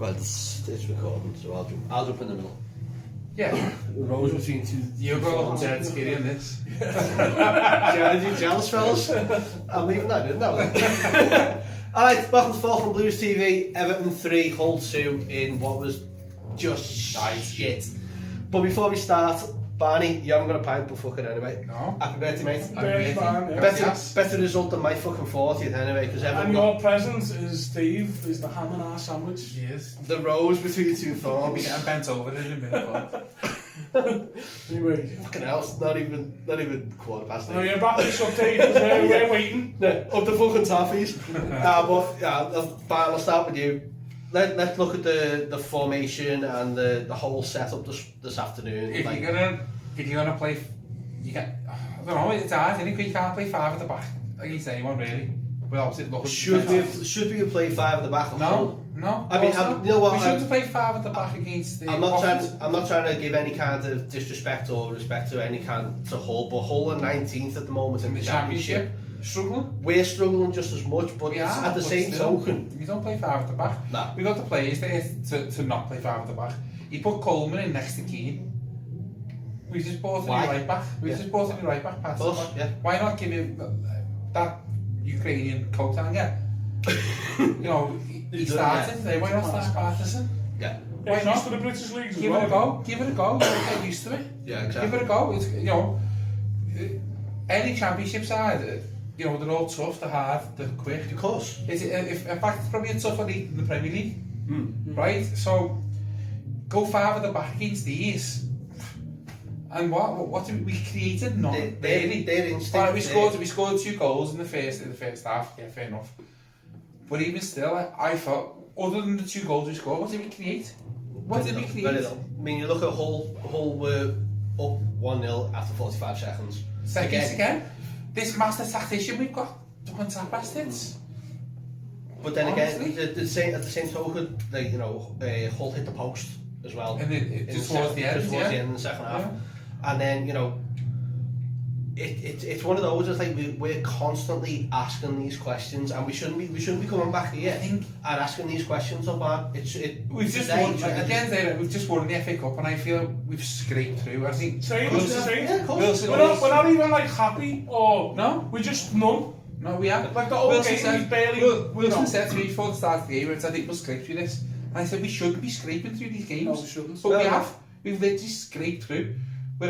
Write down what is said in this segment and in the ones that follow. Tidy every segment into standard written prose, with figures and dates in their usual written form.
Well, it's recording, so I'll jump in the middle. Yeah. The rows between two. You're going to dead skinny on this. Are you jealous, fellas? I'm leaving that in that one. Alright, welcome to Falcon Blues TV. Everton 3, Hull 2 in what was just shit. But before we start, Barney, you haven't got a pint, but fuck it anyway. No. Happy birthday, mate. Happy birthday. Better result than my fucking 40th anyway, because and your present is Steve, is the ham and ass sandwich. Yes. The rose between two thorns. I'm bent over in a minute. Anyway. Fucking hell, it's not even quarter past 8. No, you're back this update, because we're waiting. No, up the fucking Toffees. But yeah, Barney, I'll start with you. Let's look at the formation and the whole setup this afternoon. If you're gonna play, you get. I don't know. It's hard. You can't play 5 at the back against anyone really. Without it looking. Should we have played 5 at the back? No. I mean, you know what? We should have played 5 at the back against. I'm not trying to give any kind of disrespect or respect to any kind to Hull, but Hull are 19th at the moment in the championship. Struggling. We're struggling just as much, but at the same token, we don't play 5 at the back. Nah. We got the players there to not play 5 at the back. You put Coleman in next to Keane. We just bought a new right back. Just bought a new right back. Why not give him that Ukrainian coat hanger? You know, he started today. Why not start Patterson? Yeah. Why not? For the British leagues Give it a go. Give it a go. Get used to it. Yeah, exactly. Give it a go. It's, you know, any championship side. You know, they're all tough, they're hard, they're quick. Of course. In fact, it's probably a tougher league than the Premier League. Right? So, go 5 at the back against these. And what did we created? Nothing. They're instinct. Right, we scored 2 goals in the first half. Yeah, fair enough. But even still, I thought, other than the 2 goals we scored, what did we create? Very little. I mean, you look at Hull were up 1-0 after 45 seconds. Seconds again. This master tactician we've got, fucking tap bastards. But then again, at the same token, like, you know, Hull hit the post as well. And just towards the end in the second half. And then, you know, it's one of those. It's like we're constantly asking these questions, and we shouldn't be coming back here and asking these questions about it. We've just won. At the end of the day, we've just won the FA Cup, and I feel we've scraped through. I think. We're not even like happy or no. We're just numb. No, we are. Like the whole game, we barely. Wilson said to me before the start of the game, I think we'll scrape through this. And I said we shouldn't be scraping through these games. No, we shouldn't. But we have. We've literally scraped through. But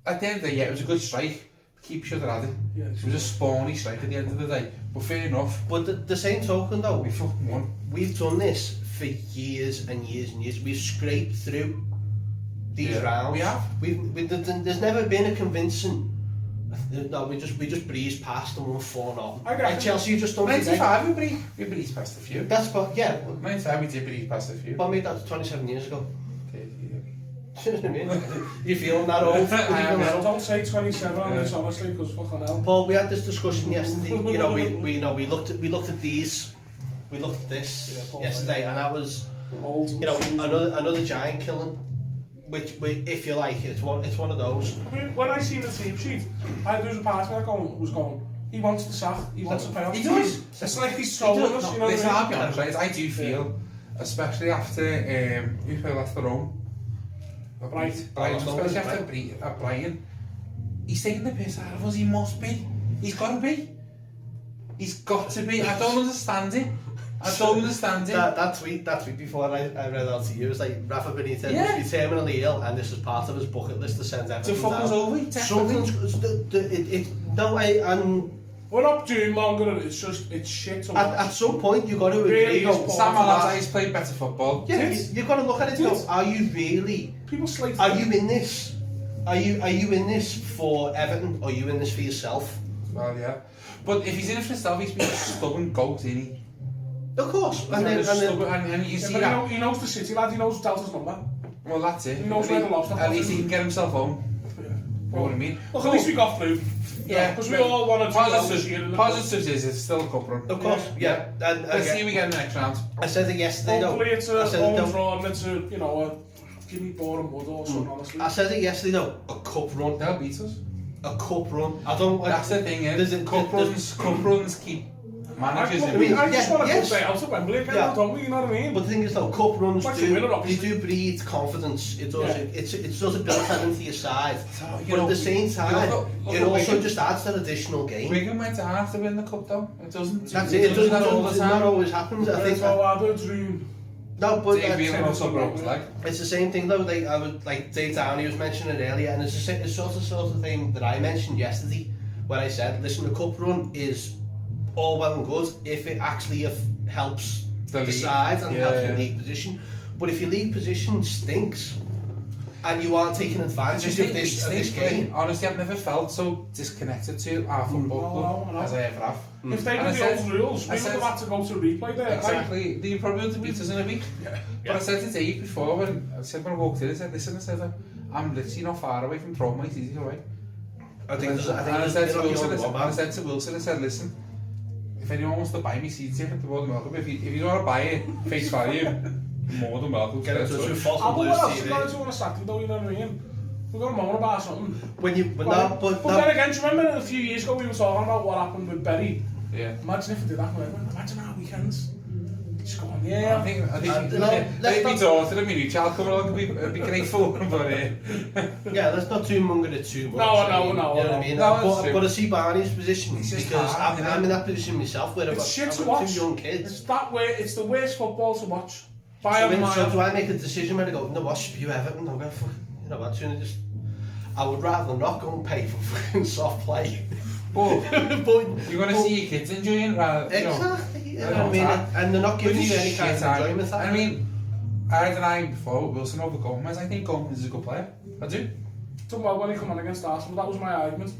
at the end of the day, it was a good strike. Keep each other at it. Yeah, it was a spawny strike at the end of the day. But fair enough. But the same token though, we fucking won. We've done this for years and years and years. We've scraped through these rounds. We have. There's never been a convincing. No, we just breezed past and won 4-0. Like Chelsea just don't. 95 we breezed past a few. That's but yeah. 95 we did breeze past a few. But I mean that's 27 years ago. 30 years. You know what I mean? You feeling that old? Don't say 27 on this, honestly, because fucking hell. Paul, we had this discussion yesterday. You know, we looked at this yesterday, and that was, you know, another giant killing. Which, if you like, it's one of those. I mean, when I seen the team sheet, there was a part of me was going, he wants the sack, he wants the penalty. He does. It's like he's trolling us, you know. Listen, I'll be honest, right? I do feel, especially after who played after Rome. Brian, especially after Brian, he's taking the piss out of us. He must be. He's got to be. He's got to be. I don't understand it. That tweet before I read out to you was like Rafa Benitez must be terminally ill, and this is part of his bucket list to send Everton to fuck us over. We're not doing longer. It's shit. At some point, you've got to agree. Sam Allardyce played better football. Yeah, you've got to look at it. Go, are you really? People slate. Are you in this? Are you in this for Everton? Or are you in this for yourself? Well, yeah. But if he's in it for himself, he's been a stubborn goat, isn't he? Of course. And you see that. He knows the City lad. He knows Delta's number. Well, that's it. He knows where the lobster. At least he can get himself home. Yeah. You know what I mean? Look, at least we got through. Yeah, because we all wanted to this year. Positives is it's still a cup run. Of course, yeah. And let's see we get in the next round. I said it yesterday. Hopefully it's a home run. It's a give me boring mud or something. Honestly, I said it yesterday though. A cup run. They'll beat us. A cup run. I don't. That's the thing. Cup runs keep Managers I in just want a yes. good day out of Wembley again, Yeah. don't we? You know what I mean? But the thing is though, cup runs Like the winner, they obviously. do breed confidence. It does. Yeah. It's sort of built that into your side. So, But at the same time, look it at also Wigan. just adds that additional game. Wigan went hard to win the cup though. It doesn't. That's it. It doesn't all the not time. always happens. I think. It's all our dream. No, but Dave Whelan also broke his leg. it's the same thing though. Like I would like Dave Downey was mentioning earlier, and it's the sort of thing that I mentioned yesterday, where I said, listen, the cup run is all well and good if it actually helps the side and helps your league position. But if your league position stinks and you aren't taking advantage of this game, honestly, I've never felt so disconnected to our football club as I ever have. If they did the old rules, we would have had to go to replay there. Exactly. You probably would have beat us in a week. But I said to Dave before, when I walked in, I said, listen, I'm literally not far away from throwing my easy away. I think I said to Wilson, I said, listen, if anyone wants to buy me seeds here, they're more than welcome. If you don't want to buy it, face value, more than welcome. Get in touch with False But Blues what else are TV. going to do on a Saturday though, you know what I mean? We're going to moan about something. But then again, do you remember a few years ago we were talking about what happened with Berry? Yeah. Imagine if it did happen. Imagine our weekends. Just going, I think they'd be daunted. I mean, your child coming along would be great for them, but yeah, let's not too monger it too much. No. You know what I mean? But I see Barney's position because I'm in that position myself where I've got two young kids. It's the worst football to watch. So do I make a decision when I go, no, watch you Everton? I'm going, you know what? I would rather not go and pay for fucking soft play. But you're going to see your kids enjoying rather. Exactly. You know what I mean? And they're not giving you any kind of enjoyment. I mean, I had an eye before Wilson over Gomez. I think Gomez is a good player. I do. He done well when he come on against Arsenal. That was my argument.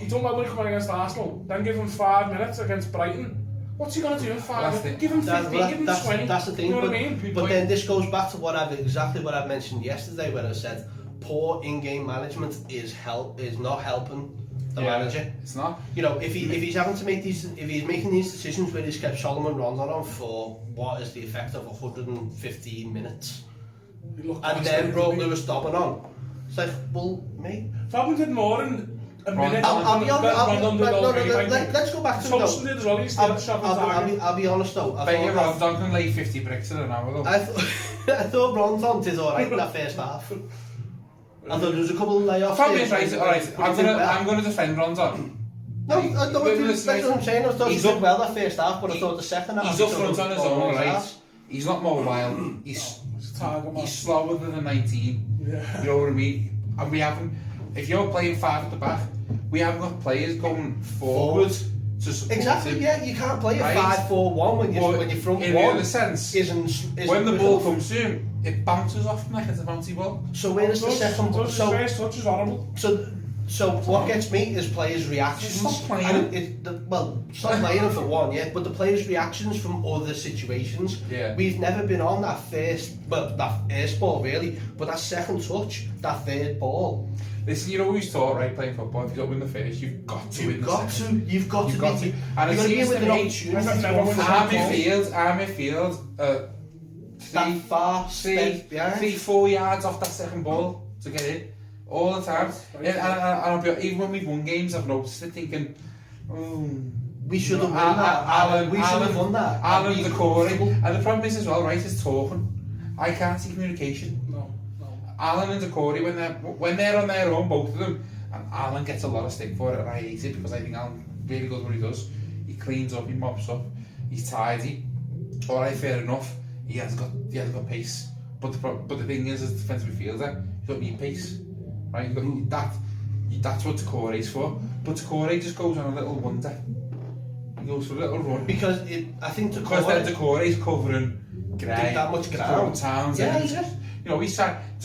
He done well when he come on against Arsenal. Then give him 5 minutes against Brighton. What's he going to do in 5 minutes? Give him 15, give him 20. That's the thing. You know what I mean? But then this goes back to what I mentioned yesterday, when I said poor in-game management is not helping the manager. It's not. You know, if he's having to make if he's making these decisions where he's kept Solomon Rondon on for what is the effect of 115 minutes, and then brought Lewis Dobbin on, it's like, well, mate. Dobbin did more in a minute. I'll be honest. Let's go back to Thompson did as well. He still shot the target. I'll be honest though. Rondon can lay 50 bricks in an hour though. I thought Rondon did alright in that first half. I thought there was a couple of layoffs. I'm going to defend Rondon. No, that's what I'm saying. I thought he did well that first half, but I thought the second half. He's up front on his own, right? He's not mobile. He's slower than a 19. Yeah. You know what I mean? And we haven't. If you're playing 5 at the back, we haven't got players going forward to support exactly. him. Yeah, you can't play a 5-4-1 when you're front in one. In the sense, isn't when the ball comes to him, it bounces off him like it's a bouncy ball. So where is the second? So first touch is horrible. So what gets me is players' reactions. Stop playing. Stop playing for one, yeah. But the players' reactions from other situations. Yeah. We've never been on that first ball really, but that second touch, that third ball. Listen, you're always taught, right, playing football, if you don't win the first, you've got to win the second. You've got to. And it seems to me, our midfield, that far step behind. 3-4 yards off that second ball to get in, all the time. And even when we've won games, I've noticed it, thinking, we should have won that. We should have won that. Alan, the Corey. And the problem is as well, right, is talking. I can't see communication. No. Alan and Corey, when they're on their own, both of them, and Alan gets a lot of stick for it, and I hate it because I think Alan really good what he does. He cleans up, he mops up, he's tidy. Alright, fair enough. He has got pace, but the thing is, as a defensive midfielder, you don't need pace, right? That's what Corey's for. But Corey just goes on a little wander. He goes for a little run because I think Corey's covering that much ground. Towns. Yeah. You know,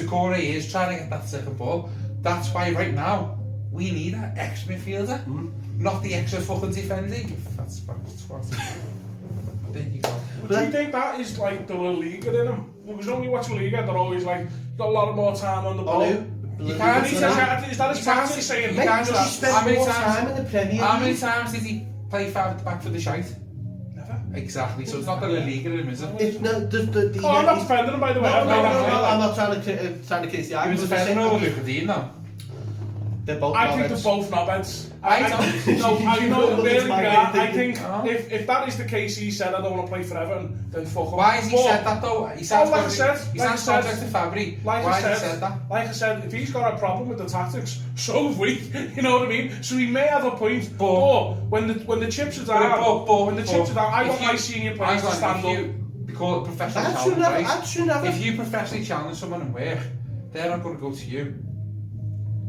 Corey is trying to get that second ball. That's why right now we need an extra midfielder, not the extra fucking defending. That's what. There you go. But do you think that is like the La Liga in them? Because when you watch La Liga, they're always like, you've got a lot more time on the ball. You can't. Is that his tactic saying? How many times did he play 5 at the back for the shite? Never. Exactly. So it's not the La Liga in him, is it? I'm not defending him, by the way. No, I'm not trying to criticize the argument. He was defending over Luca Dean, though. They're both I think they're both knobheads. I know really. I think if that is the case, he said I don't want to play for Everton, then fuck him. Why has he said that though? He said he's subject to Fabry. Why has he said that? Like I said, if he's got a problem with the tactics, so have we. You know what I mean? So he may have a point, but when the chips are down, I want my senior players to stand up. They call it professional challenge, right? If you professionally challenge someone in work, they're not going to go to you.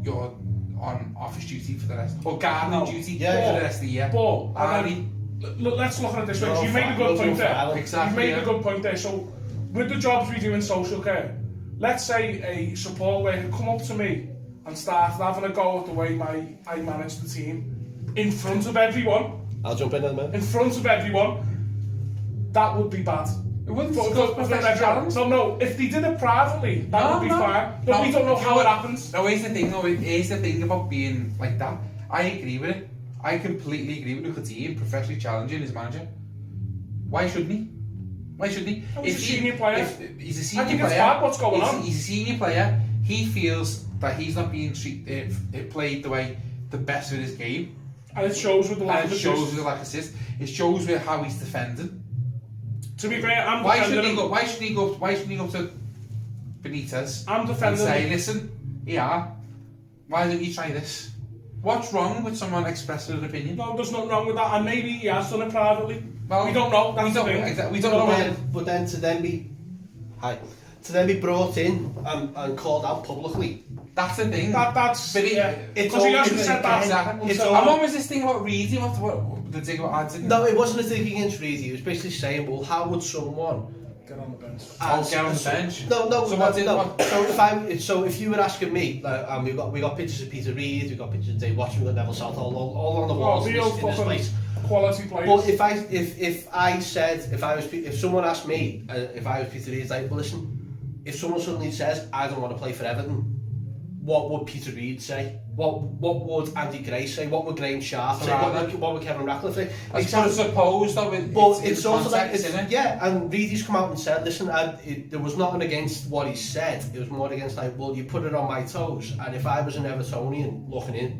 You're on office duty for the rest, or gardening duty for the rest of the year. Let's look at it this way. You made a good point there. Exactly. You made a good point there. So, with the jobs we do in social care, let's say a support worker come up to me and start having a go at the way I manage the team in front of everyone. I'll jump in a minute. In front of everyone, that would be bad. It wouldn't challenge. No, if they did it privately, that would be fine. But we don't know how it happens. No, here's the thing about being like that. I agree with it. I completely agree with Lukaku professionally challenging his manager. Why shouldn't he? He's a senior player. He's a senior player. I think it's bad what's going on. He's a senior player. He feels that he's not being played the way the best of his game. And it shows with the lack of assist. It shows with how he's defending. To be fair, why shouldn't he go to Benitez and say, listen, why don't you try this? What's wrong with someone expressing an opinion? No, there's nothing wrong with that, and maybe he has done it privately. Well, we don't know. We don't know. But then to then be brought in and called out publicly. That's the thing. That's but he hasn't said that. And what was this thing about Reedy? What the thing about Adson? No, it wasn't a thing against Reedy. It was basically saying, well, how would someone get on the bench? Get on the bench. No. So if you were asking me, like, we got pictures of Peter Reid, we got pictures of Dave Watson, we got Neville South all on the walls in this place. Quality players. But if someone asked me if I was Peter Reid, it's like, well, listen, if someone suddenly says I don't want to play for Everton, what would Peter Reid say? What would Andy Gray say? What would Graham Sharp say? What would Kevin Ratcliffe say? I suppose though, it's also like, and Reedy's come out and said, listen, there was nothing against what he said. It was more against like, well, you put it on my toes, and if I was an Evertonian looking in,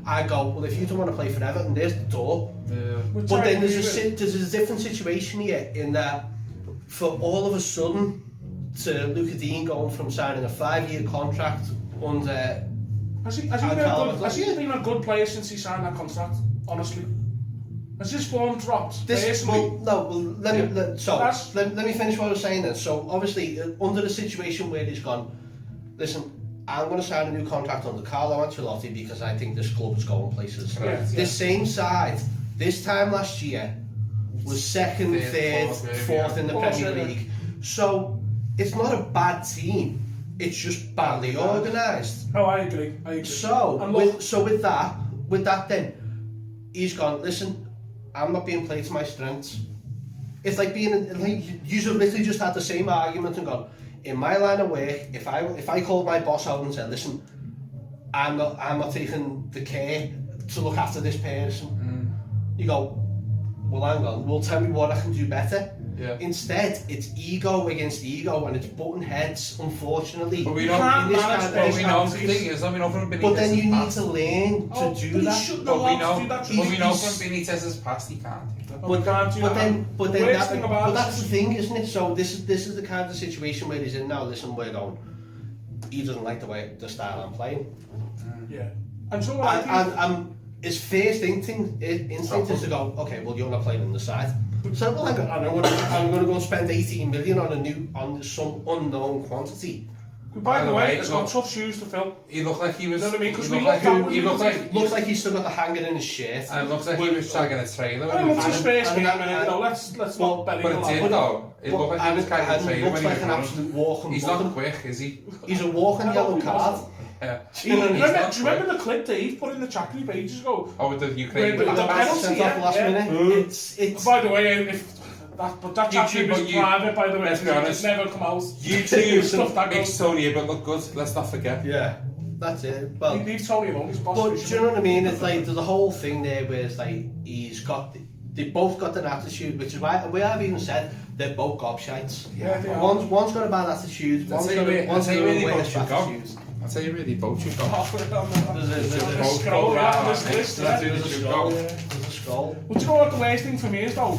I go, well, if you don't want to play for Everton, there's the door. Yeah. But then there's a different situation here in that for all of a sudden to Luca Dean going from signing a 5-year contract under... Has he been a good player since he signed that contract, honestly? Has his form dropped? Let me finish what I was saying then. So obviously, under the situation where he's gone, listen, I'm going to sign a new contract under Carlo Ancelotti because I think this club is going places. Yeah. This same side, this time last year, was second, third, fourth in the Premier League. So it's not a bad team. It's just badly organised. Oh, I agree. So with that then, he's gone, listen, I'm not being played to my strengths. It's like you literally just had the same argument and gone, in my line of work, if I called my boss out and said, listen, I'm not taking the care to look after this person, you go, well, hang on, well, tell me what I can do better. Yeah. Instead, it's ego against ego, and it's butting heads, unfortunately. But we know the thing is, from Benitez. But then you need to learn to do that. But we know from Benitez's past he can't. But that's the thing, isn't it? So this is the kind of situation where he's in now. Listen, we're going. He doesn't like the style I'm playing. Yeah. And his first instinct is to go, okay, well, you're not playing on the side. So well, I'm going to go spend 18 million on some unknown quantity. By the way, it's got tough shoes to fill. He looked like he was. You know what I mean? Looks like he's still got the hanger in his shirt. And it looks like he was tagging a trailer. Let's not bet it did though. It looked like he was tagging a trailer. Looks like an absolute walking. He's not quick, is he? He's a walking yellow card. Yeah. Do you remember the clip that he put in the chat group ages ago? Oh, with the Ukraine. With the penalty, last minute. It's. By the way, that chat group is private, by the way. It's never come out. YouTube stuff makes Tony but look good. Let's not forget. Yeah, that's it. Well, he leaves Tony alone. His boss. But do you know what I mean? It's like there's a whole thing there where it's like they both got an attitude, which is why I've even said they're both gobshites. Yeah, they are. One's got a bad attitude. One's got a worse attitude. I'll tell you where the boat should go. There's a There's a scroll, yeah, there's this, yeah. There's a scroll. There's a scroll. But do you know what the worst thing for me is though?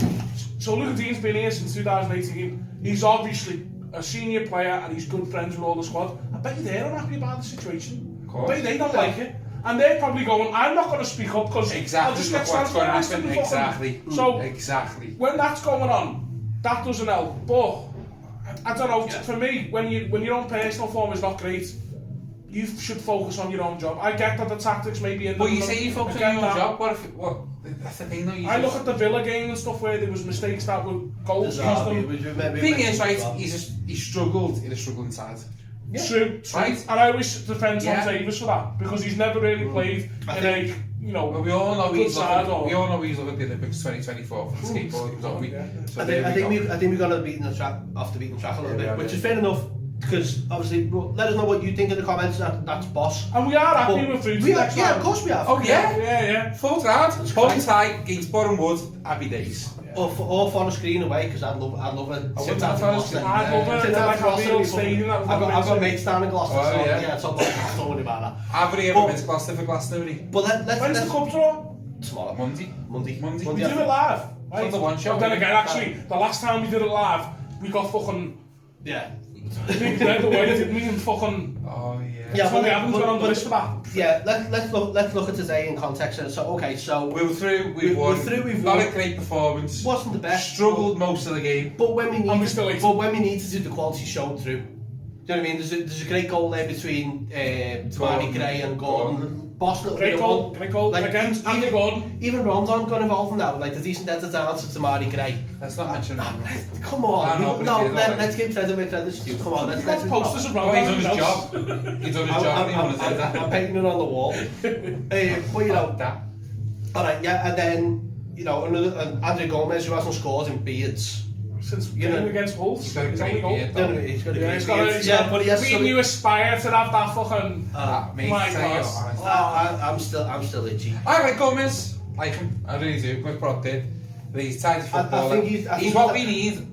So Luca Dean's been here since 2018. He's obviously a senior player and he's good friends with all the squad. I bet you they're unhappy about the situation. I bet they don't like it. And they're probably going, I'm not going to speak up because I'll just get what's going to happen. fucking-" Exactly. So exactly. when that's going on, that doesn't help. But I don't know. For me, when your own personal form is not great, you should focus on your own job. I get that the tactics may be in. But you say you focus on your own job. What? That's the thing, though. I look at the Villa game and stuff where there was mistakes that were goals against them. The thing is, right? He struggled in a struggling side. Yeah. True. Right. And I always defend Tom Davies for that because he's never really played in a, you know, well, we all know he's looking. We all know he's looking at the Olympics 2024 for the skateboarding, don't we? So I think we're gonna beat the track off the beaten track a little bit, which is fair enough. Because obviously, let us know what you think in the comments. That's boss. And we are happy with food. Yeah, of course we have. Oh yeah, yeah. Full round, home tie against Boreham Wood, happy days. Or on a screen away, because I'd love it. I'd love it. Like a real stadium. I've got mates down in Gloucester. Oh, yeah. Yeah, so don't worry about that. I've already ever been to Gloucester for Glastonbury. But when's the cup draw? Tomorrow. Monday. We do it live. Right? The one show. But then again, actually, the last time we did it live, we got fucking. Yeah. We led the way, didn't we? And fucking. Oh yeah. Yeah, so we haven't got on the list for that. Yeah, let's look at today in context. So we're through. We've won. Not a great performance. Wasn't the best. Struggled most of the game. But when we need to do the quality show through. Do you know what I mean? There's a great goal there between Tamari Gray and Gordon. Boss little great goal like, against Andy Gordon. Even Rondon got involved in that, like the decent header down to Tamari Gray. Let's not mention that. Come on, let's give credit where credit's due. Come on, let's posters of Rondon. He's done his job. He's done his job. I'm painting it on the wall. But you know that. All right, yeah, and then you know another Andre Gomez who hasn't scored in beards. Since game against Wolves, he's got a great beard. He's got a great beard. Yeah, but he has. When you aspire to have that fucking. My God. I'm still itchy. I like Gomez. Like him. I really do. Quick prod did. He's tidy footballer. He's what we need,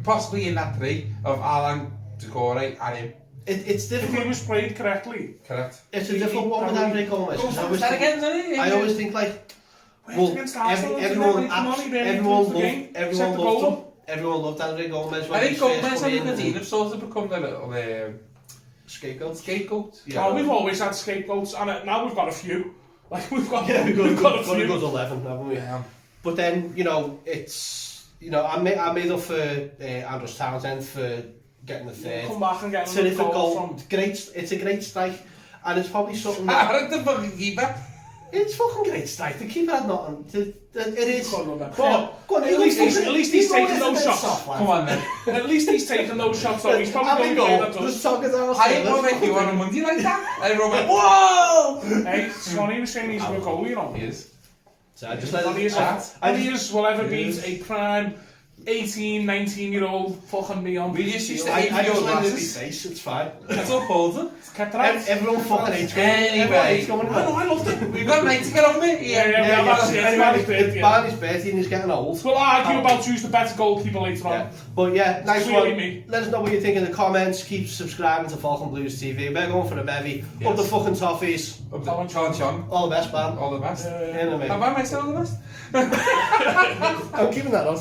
possibly in that three of Alan, Decore, and him. It's difficult. If he was played correctly. Correct. It's a difficult one with Andre Gomez. I always think like. Well, everyone loved Andre Gomez. I think Gomez and Nadine have sort of become the little scapegoat. Yeah. Oh, we've always had scapegoats, and now we've got a few. Like we've got a few. A good 11, haven't we? Yeah. But then it's I made up for Andros Townsend for getting the third. Come back and get terrific goal. It's a great strike, and it's probably something. The fucking keeper. It's fucking great strike. The keeper had nothing. It is. But at least he's taking those shots. Come on then. At least he's taking those shots. So he's probably going to play that. I don't make you on a Monday like that. Everyone went, whoa! Hey, Sonny was saying he's a good goal, you know. He is. So I just let he will ever beat a prime 18, 19-year-old fucking me on. We just used to I hate your just let it be glasses. face, it's fine. That's all Paul's. Everyone fucking hates me. Anyway. I loved it. We've got a night to get on with. It's Barney's birthday and he's getting old. We'll argue about who's the better goalkeeper later on. But yeah, nice one. Let us know what you think in the comments. Keep subscribing to Falcon Blues TV. We're going for the bevy. Up the fucking Toffees. Up the Chon. All the best, man. All the best. Am I still all the best? I'm keeping that up.